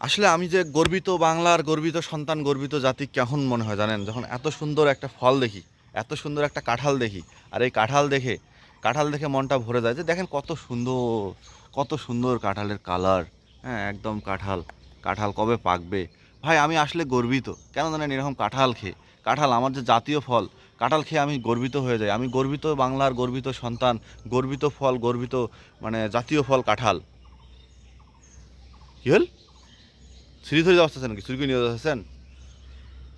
আসলে আমি যে গর্বিত বাংলার গর্বিত সন্তান গর্বিত জাতি কেমন মনে হয় জানেন, যখন এত সুন্দর একটা ফল দেখি, এত সুন্দর একটা কাঁঠাল দেখি, আর এই কাঁঠাল দেখে মনটা ভরে যায়। যে দেখেন কত সুন্দর, কত সুন্দর কাঁঠালের কালার। হ্যাঁ, একদম কাঁঠাল। কাঁঠাল কবে পাকবে? ভাই আমি আসলে গর্বিত কেন জানেন, এরকম কাঁঠাল খেয়ে। কাঁঠাল আমার যে জাতীয় ফল, কাঁঠাল খেয়ে আমি গর্বিত হয়ে যাই। আমি গর্বিত বাংলার গর্বিত সন্তান, গর্বিত ফল, গর্বিত মানে জাতীয় ফল কাঁঠাল। কি হল? সিঁড়ি ধরে যাচ্ছেন নাকি? চুরি করে নিয়ে যাচ্ছেন?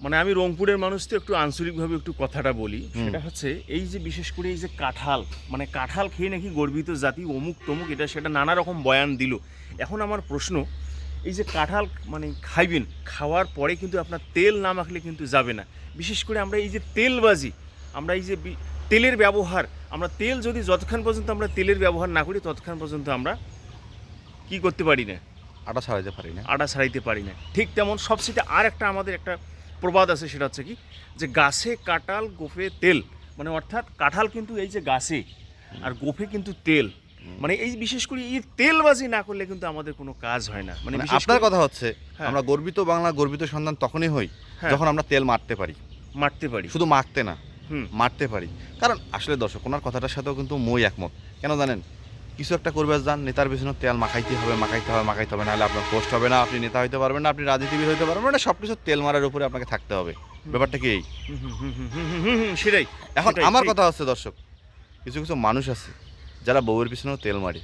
মানে আমি রংপুরের মানুষ তো একটু আঞ্চলিকভাবে একটু কথাটা বলি, হুম। সেটা হচ্ছে এই যে বিশেষ করে এই যে কাঁঠাল, মানে কাঁঠাল খেয়ে নাকি গর্বিত জাতি অমুক তমুক এটা সেটা নানা রকম বয়ান দিল। এখন আমার প্রশ্ন, এই যে কাঁঠাল মানে খাইবেন, খাওয়ার পরে কিন্তু আপনার তেল না মাখলে কিন্তু যাবে না। বিশেষ করে আমরা এই যে তেলবাজি, আমরা এই যে তেলের ব্যবহার, আমরা তেল যদি যতক্ষণ পর্যন্ত আমরা তেলের ব্যবহার না করি ততক্ষণ পর্যন্ত আমরা কি করতে পারি না, আটা ছাড়াইতে পারি না। আটা ছাড়াইতে পারি না। ঠিক তেমন সবচেয়ে আর একটা আমাদের একটা প্রবাদ আছে, সেটা হচ্ছে কি, যে গাছে কাঁঠাল গোফে তেল, মানে অর্থাৎ কাঁঠাল কিন্তু এই যে গাছে, আর গোফে কিন্তু তেল। মানে এই বিশেষ করে এই তেলবাজি না করলে কিন্তু আমাদের কোনো কাজ হয় না। মানে মানে বিশেষ আপনার করে কথা হচ্ছে, হ্যাঁ আমরা গর্বিত বাংলা গর্বিত সন্তান তখনই হই হ্যাঁ যখন আমরা তেল মারতে পারি। মারতে পারি। শুধু মাখতে না, হুম মারতে পারি। কারণ আসলে দর্শক, ওনার কথাটার সাথেও কিন্তু মই একমত। কেন জানেন? কিছু একটা করবে যান, নেতার পেছনে তেল মাখাইতে হবে, মাখাইতে হবে, মাখাইতে হবে, নাহলে আপনার পোস্ট হবে না, আপনি নেতা হইতে পারবেন না, আপনি রাজনীতিবিদ হইতে পারবেন না, সব কিছু তেল মারার উপরে আপনাকে থাকতে হবে। ব্যাপারটা কি এই? হুম হুম হুম হুম হুম হুম হুম হুম, সেটাই এখন সেটাই আমার ঠিক। কথা হচ্ছে দর্শক, কিছু কিছু মানুষ আছে যারা বউয়ের পিছনেও তেল মারে।